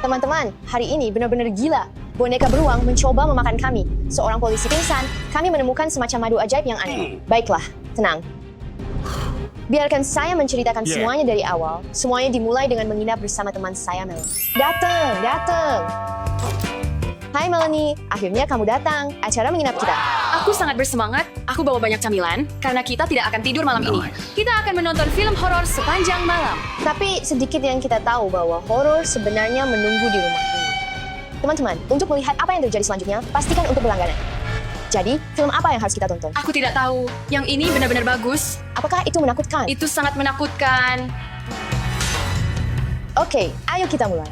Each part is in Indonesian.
Teman-teman, hari ini benar-benar gila. Boneka beruang mencoba memakan kami. Seorang polisi pingsan, kami menemukan semacam madu ajaib yang aneh. Baiklah, tenang. Biarkan saya menceritakan semuanya dari awal. Semuanya dimulai dengan menginap bersama teman saya, Melanie. Datang! Hai Melanie, akhirnya kamu datang. Acara menginap kita. Aku sangat bersemangat. Aku bawa banyak camilan karena kita tidak akan tidur malam ini. Kita akan menonton film horor sepanjang malam. Tapi sedikit yang kita tahu bahwa horor sebenarnya menunggu di rumah ini. Teman-teman, untuk melihat apa yang terjadi selanjutnya, pastikan untuk berlangganan. Jadi, film apa yang harus kita tonton? Aku tidak tahu. Yang ini benar-benar bagus. Apakah itu menakutkan? Itu sangat menakutkan. Oke, ayo kita mulai.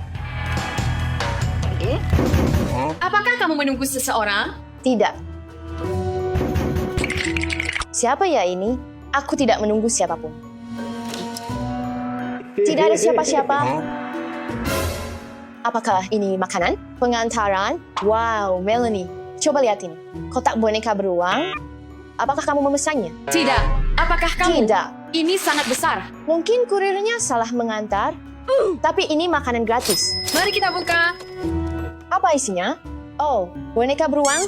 Apakah kamu menunggu seseorang? Tidak. Siapa ya ini? Aku tidak menunggu siapapun. Tidak ada siapa-siapa. Apakah ini makanan? Pengantaran? Wow, Melanie. Coba lihat ini. Kotak boneka beruang. Apakah kamu memesannya? Tidak. Apakah kamu? Tidak. Ini sangat besar. Mungkin kurirnya salah mengantar. Tapi ini makanan gratis. Mari kita buka. Apa isinya? Oh, boneka beruang?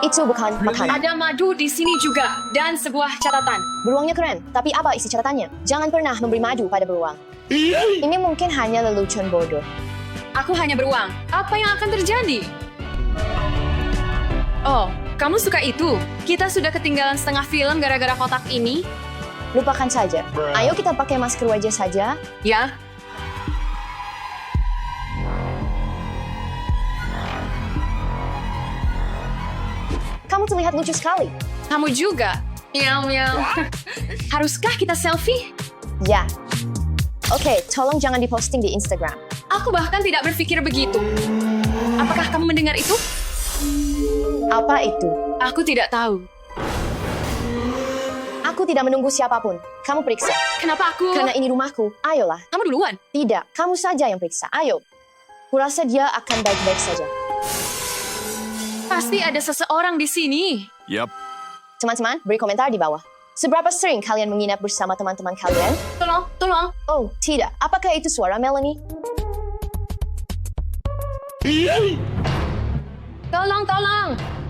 Itu bukan makanan. Ada madu di sini juga. Dan sebuah catatan. Beruangnya keren, tapi apa isi catatannya? Jangan pernah memberi madu pada beruang. Ini mungkin hanya lelucon bodoh. Aku hanya beruang. Apa yang akan terjadi? Oh, kamu suka itu? Kita sudah ketinggalan setengah film gara-gara kotak ini. Lupakan saja. Ayo kita pakai masker wajah saja. Ya, Kamu terlihat lucu sekali. kamu juga. Miau, miau. Haruskah kita selfie? Ya. Oke, tolong jangan diposting di Instagram. Aku bahkan tidak berpikir begitu. Apakah kamu mendengar itu? Apa itu? Aku tidak tahu. Aku tidak menunggu siapapun. Kamu periksa. Kenapa aku? Karena ini rumahku. Ayolah. Kamu duluan. Tidak, kamu saja yang periksa. Ayo. Kurasa dia akan baik-baik saja. Pasti ada seseorang di sini. Yep. Teman-teman, beri komentar di bawah. Seberapa sering kalian menginap bersama teman-teman kalian? Tolong. Oh, tidak. Apakah itu suara Melanie?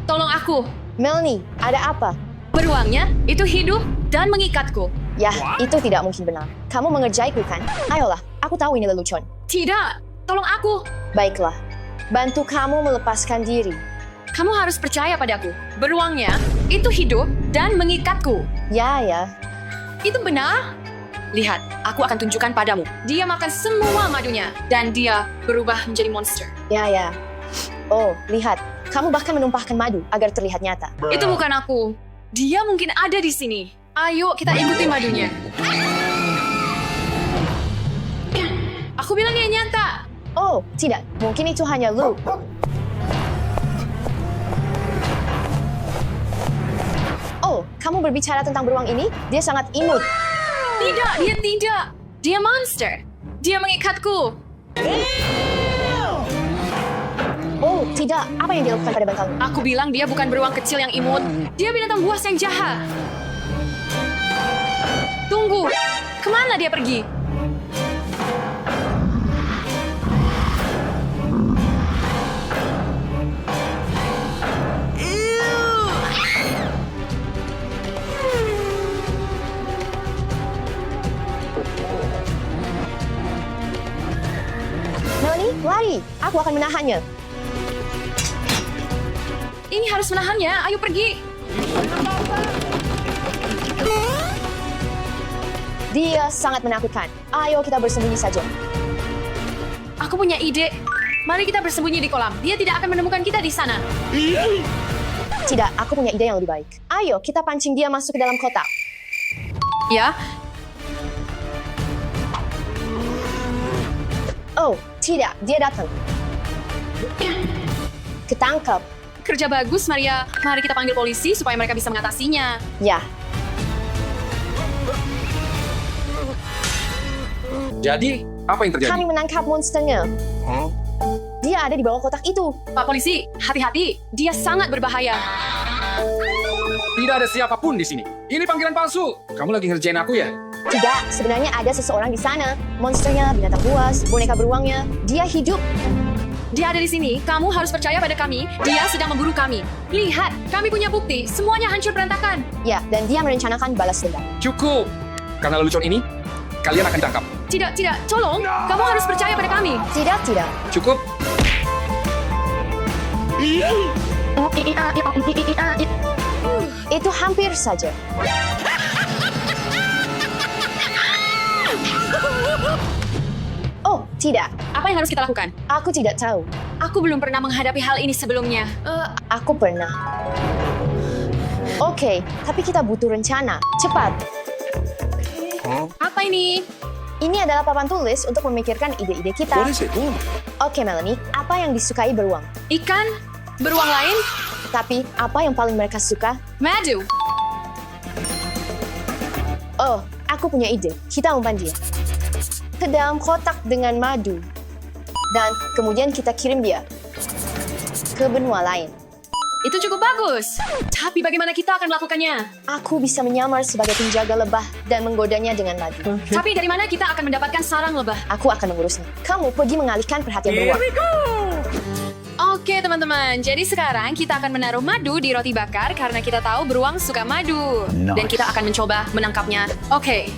Tolong aku. Melanie, ada apa? Beruangnya itu hidup dan mengikatku. Ya, itu tidak mungkin benar. Kamu mengerjaiku kan? Ayolah, aku tahu ini lelucon. Tidak, tolong aku. Baiklah, bantu kamu melepaskan diri. Kamu harus percaya padaku. Beruangnya itu hidup dan mengikatku. Ya. Itu benar? Lihat, aku akan tunjukkan padamu. Dia makan semua madunya dan dia berubah menjadi monster. Ya. Oh, lihat. Kamu bahkan menumpahkan madu agar terlihat nyata. Itu bukan aku. Dia mungkin ada di sini. Ayo kita ikuti madunya. Aku bilang dia nyata. Oh, tidak. Mungkin itu hanya Lu. Oh, kamu berbicara tentang beruang ini? Dia sangat imut. Tidak, dia tidak. Dia monster. Dia mengikatku. Oh, tidak. Apa yang dia lakukan pada bantalmu? Aku bilang dia bukan beruang kecil yang imut. Dia binatang buas yang jahat. Tunggu. Kemana dia pergi? Melanie, lari. Aku akan menahannya. Ini harus menahannya. Ayo pergi. Dia sangat menakutkan. Ayo kita bersembunyi saja. Aku punya ide. Mari kita bersembunyi di kolam. Dia tidak akan menemukan kita di sana. Tidak, aku punya ide yang lebih baik. Ayo kita pancing dia masuk ke dalam kotak. Ya, Oh, tidak. Dia datang. Ketangkap. kerja bagus, Maria. Mari kita panggil polisi supaya mereka bisa mengatasinya. Ya, Jadi, apa yang terjadi? kami menangkap monsternya. Dia ada di bawah kotak itu. Pak polisi, hati-hati. Dia sangat berbahaya. Tidak ada siapapun di sini. Ini panggilan palsu. Kamu lagi ngerjain aku ya? Tidak, sebenarnya ada seseorang di sana. Monsternya, binatang buas, boneka beruangnya. Dia hidup. Dia ada di sini. Kamu harus percaya pada kami. Dia sedang memburu kami. Lihat, kami punya bukti. Semuanya hancur berantakan. Ya, dan dia merencanakan balas dendam. Cukup. Karena lelucon ini, kalian akan ditangkap. Tidak, tidak. Tolong. Kamu harus percaya pada kami. Tidak, tidak. Cukup. Itu hampir saja. Oh, tidak. Apa yang harus kita lakukan? Aku tidak tahu. Aku belum pernah menghadapi hal ini sebelumnya. Aku pernah. Oke, tapi kita butuh rencana. Cepat. Apa ini? Ini adalah papan tulis untuk memikirkan ide-ide kita. Oke, Melanie. Apa yang disukai beruang? Ikan? Beruang lain? Tapi, apa yang paling mereka suka? Madu. Oh, aku punya ide. Kita umpan dia ke dalam kotak dengan madu. Dan kemudian kita kirim dia ke benua lain. Itu cukup bagus. Tapi bagaimana kita akan melakukannya? Aku bisa menyamar sebagai penjaga lebah dan menggodanya dengan madu. Tapi dari mana kita akan mendapatkan sarang lebah? Aku akan mengurusnya. Kamu pergi mengalihkan perhatian beruang. Oke teman-teman, jadi sekarang kita akan menaruh madu di roti bakar karena kita tahu beruang suka madu. Dan kita akan mencoba menangkapnya. Oke,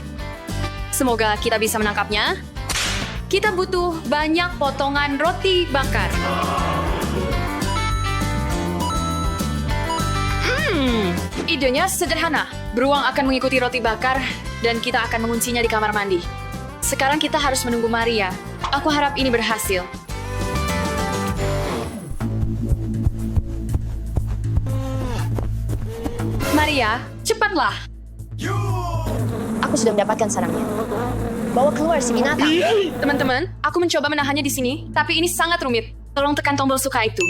semoga kita bisa menangkapnya. Kita butuh banyak potongan roti bakar. Idenya sederhana. Beruang akan mengikuti roti bakar dan kita akan menguncinya di kamar mandi. Sekarang kita harus menunggu Maria. Aku harap ini berhasil. Maria, cepatlah. Aku sudah mendapatkan sarangnya. Bawa keluar si binatang. Teman-teman, aku mencoba menahannya di sini, tapi ini sangat rumit. Tolong tekan tombol suka itu.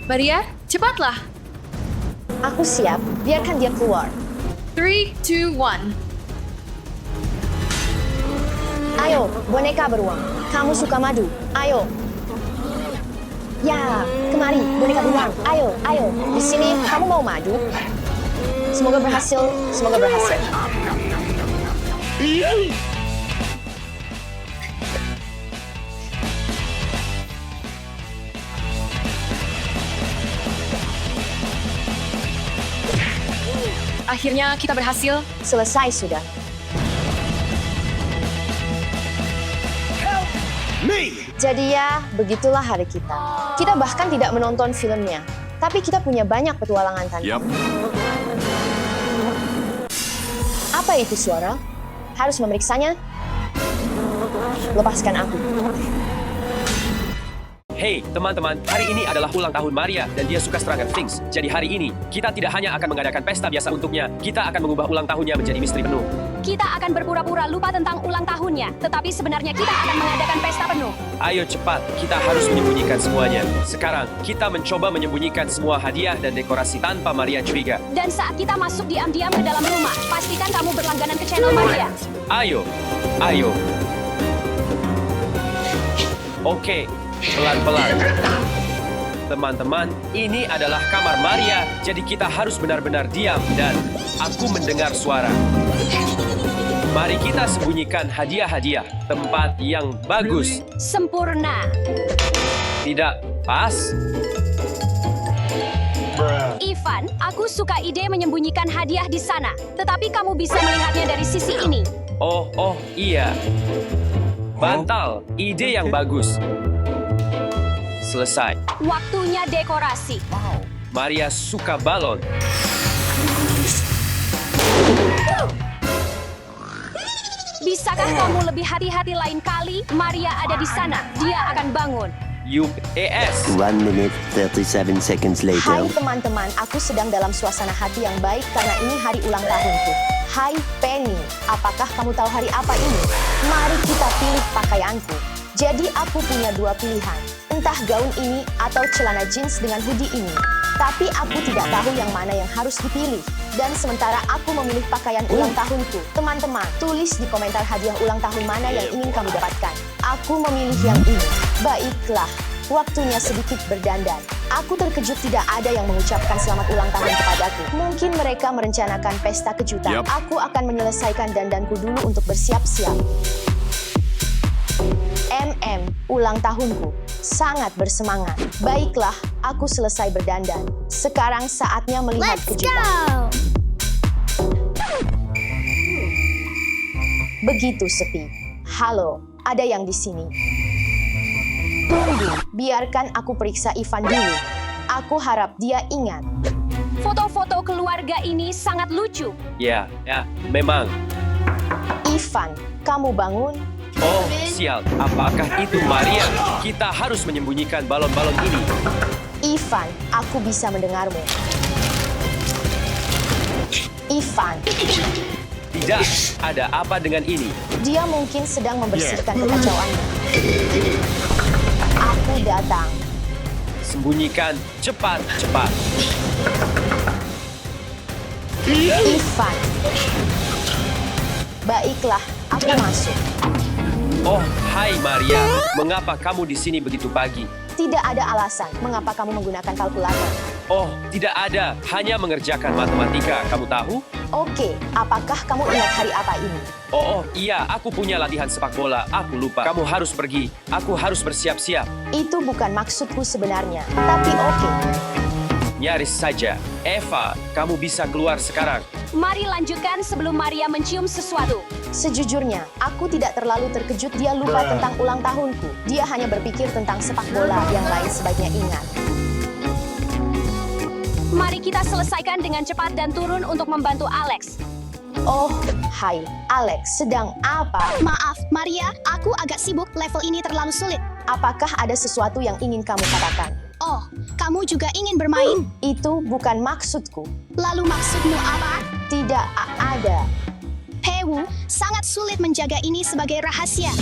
Maria, cepatlah. Aku siap. Biarkan dia keluar. 3, 2, 1. Ayo, boneka beruang. Kamu suka madu. Ayo. Ya, kemari, boneka beruang. Ayo, ayo. Di sini, kamu mau madu? Semoga berhasil. Semoga berhasil. Akhirnya kita berhasil. Selesai sudah. Jadi ya, begitulah hari kita. Kita bahkan tidak menonton filmnya. Tapi kita punya banyak petualangan tanpa. Apa itu suara? Harus memeriksanya. Lepaskan aku. Hey teman-teman, hari ini adalah ulang tahun Maria dan dia suka Stranger Things. Jadi hari ini, kita tidak hanya akan mengadakan pesta biasa untuknya, kita akan mengubah ulang tahunnya menjadi misteri penuh. Kita akan berpura-pura lupa tentang ulang tahunnya, tetapi sebenarnya kita akan mengadakan pesta penuh. Ayo cepat, kita harus menyembunyikan semuanya. Sekarang, kita mencoba menyembunyikan semua hadiah dan dekorasi tanpa Maria curiga. Dan saat kita masuk diam-diam ke dalam rumah, pastikan kamu berlangganan ke channel Maria. Ayo, ayo. Oke, pelan-pelan. Teman-teman, ini adalah kamar Maria, jadi kita harus benar-benar diam dan aku mendengar suara. Mari kita sembunyikan hadiah-hadiah, tempat yang bagus. Sempurna. Tidak pas? Ivan, aku suka ide menyembunyikan hadiah di sana, tetapi kamu bisa melihatnya dari sisi ini. Oh iya. Bantal, ide yang bagus. Selesai. Waktunya dekorasi. Maria suka balon. Bisakah kamu lebih hati-hati lain kali? Maria ada di sana. Dia akan bangun. Yup, ES. 1 minute 37 seconds Hai later. teman-teman, aku sedang dalam suasana hati yang baik karena ini hari ulang tahunku. Hai Penny, apakah kamu tahu hari apa ini? Mari kita pilih pakaianku. Jadi aku punya dua pilihan, entah gaun ini atau celana jeans dengan hoodie ini. Tapi aku tidak tahu yang mana yang harus dipilih. Dan sementara aku memilih pakaian ulang tahunku. Teman-teman, tulis di komentar hadiah ulang tahun mana yang ingin kamu dapatkan. Aku memilih yang ini. Baiklah, waktunya sedikit berdandan. Aku terkejut tidak ada yang mengucapkan selamat ulang tahun kepadaku. Mungkin mereka merencanakan pesta kejutan. Aku akan menyelesaikan dandanku dulu untuk bersiap-siap. Ulang tahunku. Sangat bersemangat. Baiklah, aku selesai berdandan. Sekarang saatnya melihat kejutan. Begitu sepi. Halo, ada yang di sini? Tunggu, biarkan aku periksa Ivan dulu. Aku harap dia ingat. Foto-foto keluarga ini sangat lucu. Ya, memang. Ivan, kamu bangun? Oh, sial. Apakah itu Maria? Kita harus menyembunyikan balon-balon ini. Ivan, aku bisa mendengarmu. Ivan, Tidak, ada apa dengan ini? dia mungkin sedang membersihkan kekacauannya. Aku datang. Sembunyikan, cepat. Ivan. Baiklah, aku masuk. Oh, hai Maria. Mengapa kamu di sini begitu pagi? Tidak ada alasan mengapa kamu menggunakan kalkulator. Oh, tidak ada. Hanya mengerjakan matematika. Kamu tahu? Oke, apakah kamu ingat hari apa ini? Oh, iya. Aku punya latihan sepak bola. Aku lupa. Kamu harus pergi. Aku harus bersiap-siap. Itu bukan maksudku sebenarnya. Tapi oke. Nyaris saja. Eva, kamu bisa keluar sekarang. Mari lanjutkan sebelum Maria mencium sesuatu. Sejujurnya, aku tidak terlalu terkejut dia lupa tentang ulang tahunku. Dia hanya berpikir tentang sepak bola yang lain sebaiknya ingat. Mari kita selesaikan dengan cepat dan turun untuk membantu Alex. Oh, hai, Alex, sedang apa? Maaf, Maria, aku agak sibuk. Level ini terlalu sulit. Apakah ada sesuatu yang ingin kamu katakan? Oh, kamu juga ingin bermain? Itu bukan maksudku. Lalu maksudmu apa? Tidak ada. Pewu, sangat sulit menjaga ini sebagai rahasia.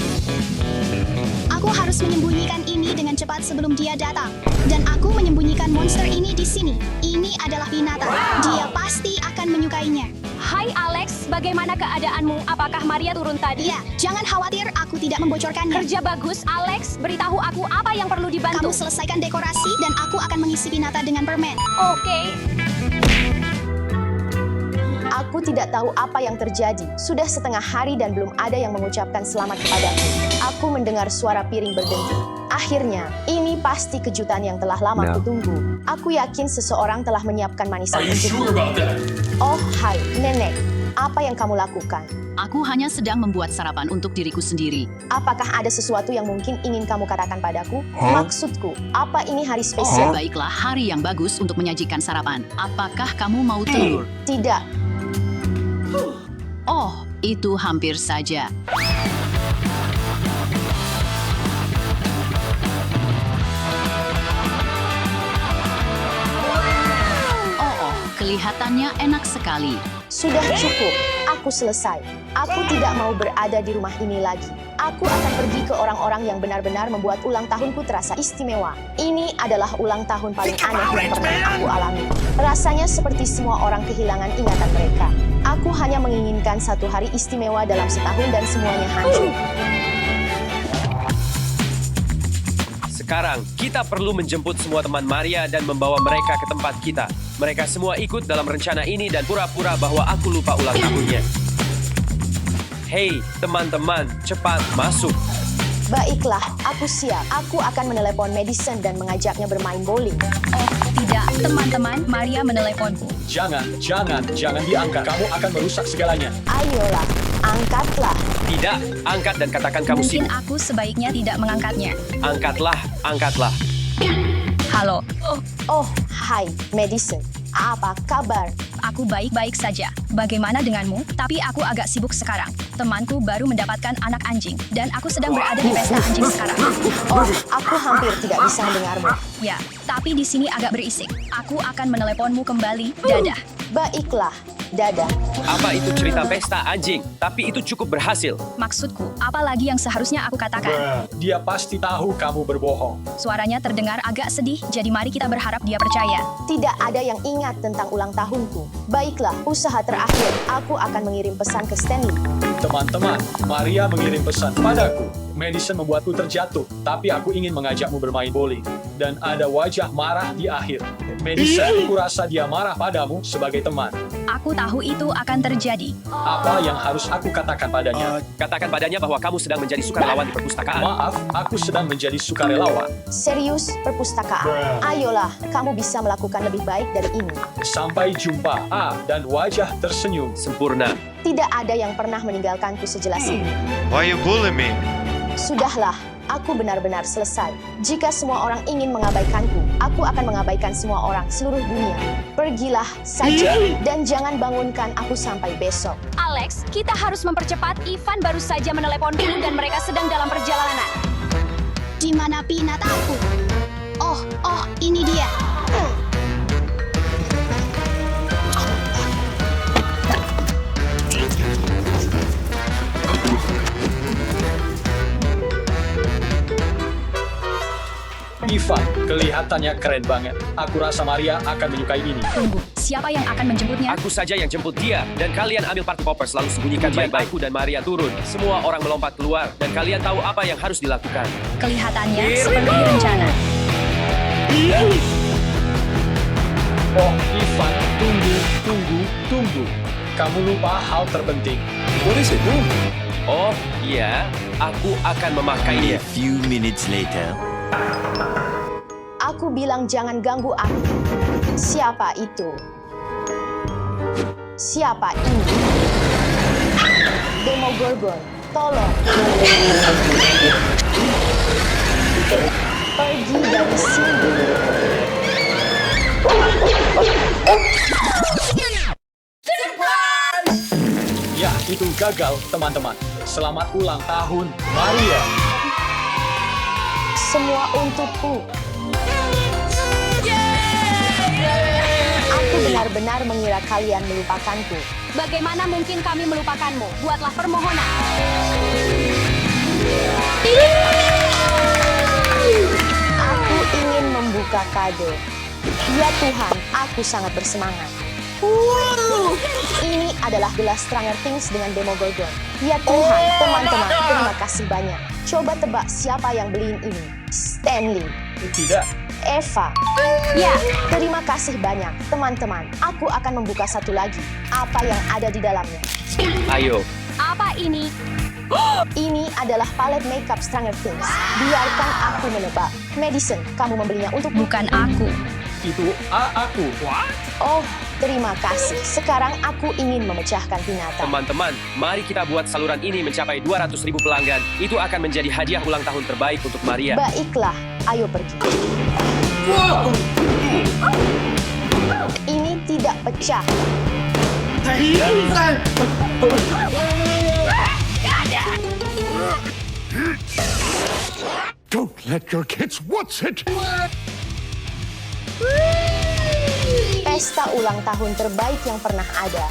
Aku harus menyembunyikan ini dengan cepat sebelum dia datang. Dan aku menyembunyikan monster ini di sini. Ini adalah binatang. Dia pasti akan menyukainya. Hai Alex, bagaimana keadaanmu? Apakah Maria turun tadi? Ya, jangan khawatir, aku tidak membocorkannya. Kerja bagus, Alex. Beritahu aku apa yang perlu dibantu. Kamu selesaikan dekorasi dan aku akan mengisi binatang dengan permen. Oke. Aku tidak tahu apa yang terjadi. Sudah setengah hari dan belum ada yang mengucapkan selamat kepadaku. Aku mendengar suara piring berdenting. Akhirnya, ini pasti kejutan yang telah lama kutunggu. Aku yakin seseorang telah menyiapkan manisan untukku. Oh, hai, nenek. Apa yang kamu lakukan? Aku hanya sedang membuat sarapan untuk diriku sendiri. Apakah ada sesuatu yang mungkin ingin kamu katakan padaku? Maksudku, apa ini hari spesial? Baiklah, hari yang bagus untuk menyajikan sarapan. Apakah kamu mau telur? Tidak. Oh, itu hampir saja. Oh, kelihatannya enak sekali. Sudah cukup. Aku selesai. Aku tidak mau berada di rumah ini lagi. Aku akan pergi ke orang-orang yang benar-benar membuat ulang tahunku terasa istimewa. Ini adalah ulang tahun paling aneh yang pernah aku alami. Rasanya seperti semua orang kehilangan ingatan mereka. Aku hanya menginginkan satu hari istimewa dalam setahun dan semuanya hancur. Sekarang, kita perlu menjemput semua teman Maria dan membawa mereka ke tempat kita. Mereka semua ikut dalam rencana ini dan pura-pura bahwa aku lupa ulang tahunnya. Hei, teman-teman, cepat masuk. Baiklah, aku siap. Aku akan menelepon Madison dan mengajaknya bermain bowling. Oh, tidak. Teman-teman, Maria meneleponku. Jangan diangkat. Kamu akan merusak segalanya. Ayolah, angkatlah. Tidak, angkat dan katakan kamu Mungkin sibuk. aku sebaiknya tidak mengangkatnya. Angkatlah. Halo. Oh, hai, Madison. Apa kabar? Aku baik-baik saja. Bagaimana denganmu? Tapi aku agak sibuk sekarang. Temanku baru mendapatkan anak anjing, dan aku sedang berada di pesta anjing sekarang. Oh, aku hampir tidak bisa mendengarmu. Ya, tapi di sini agak berisik. Aku akan meneleponmu kembali. Dadah. Baiklah, dadah. Apa itu cerita pesta anjing? Tapi itu cukup berhasil. Maksudku, apa lagi yang seharusnya aku katakan? Dia pasti tahu kamu berbohong. Suaranya terdengar agak sedih, jadi mari kita berharap dia percaya. Tidak ada yang ingat tentang ulang tahunku. Baiklah, usaha terakhir. Aku akan mengirim pesan ke Stanley. Teman-teman, Maria mengirim pesan padaku. Madison membuatku terjatuh, tapi aku ingin mengajakmu bermain bowling. Dan ada wajah marah di akhir. Madison, aku rasa dia marah padamu sebagai teman. Aku tahu itu akan terjadi. Apa yang harus aku katakan padanya? Katakan padanya bahwa kamu sedang menjadi sukarelawan di perpustakaan. Maaf, aku sedang menjadi sukarelawan. Serius, perpustakaan. Ayolah, kamu bisa melakukan lebih baik dari ini. Sampai jumpa. Dan wajah tersenyum. Sempurna. Tidak ada yang pernah meninggalkanku sejelas ini. Why you bully me? Sudahlah, aku benar-benar selesai. Jika semua orang ingin mengabaikanku, aku akan mengabaikan semua orang seluruh dunia. Pergilah saja dan jangan bangunkan aku sampai besok. Alex, kita harus mempercepat. Ivan baru saja meneleponku dan mereka sedang dalam perjalanan. Di mana pinat aku? Oh, ini dia. Ivan, kelihatannya keren banget. Aku rasa Maria akan menyukai ini. Tunggu, siapa yang akan menjemputnya? Aku saja yang jemput dia. Dan kalian ambil party poppers lalu sembunyikan baik-baik. Aku dan Maria turun. Semua orang melompat keluar. Dan kalian tahu apa yang harus dilakukan. Kelihatannya seperti rencana. Oh, Ivan, tunggu. Kamu lupa hal terpenting. Oh, iya. Aku akan memakainya. A few minutes later. Aku bilang jangan ganggu aku. Siapa itu? Siapa ini? Demogorgon, tolong. Pergi dari sini. Ya, itu gagal, teman-teman. Selamat ulang tahun, Maria. Semua untukku. Aku benar-benar mengira kalian melupakanku. Bagaimana mungkin kami melupakanmu? Buatlah permohonan. Aku ingin membuka kado. Ya Tuhan, aku sangat bersemangat. Ini adalah gelas Stranger Things dengan Demogorgon. Ya Tuhan, teman-teman, terima kasih banyak. Coba tebak siapa yang beliin ini. Stanley. Tidak. Eva. Ya, terima kasih banyak. Teman-teman, aku akan membuka satu lagi. Apa yang ada di dalamnya? Ayo. Apa ini? Ini adalah palet makeup Stranger Things. Biarkan aku menebak. Madison, kamu membelinya untuk... Bukan aku. Itu aku. Oh, terima kasih. Sekarang aku ingin memecahkan pinata. Teman-teman, mari kita buat saluran ini mencapai 200.000 pelanggan. Itu akan menjadi hadiah ulang tahun terbaik untuk Maria. Baiklah, ayo pergi. Ini tidak pecah. Don't let your kids watch it! Pesta ulang tahun terbaik yang pernah ada.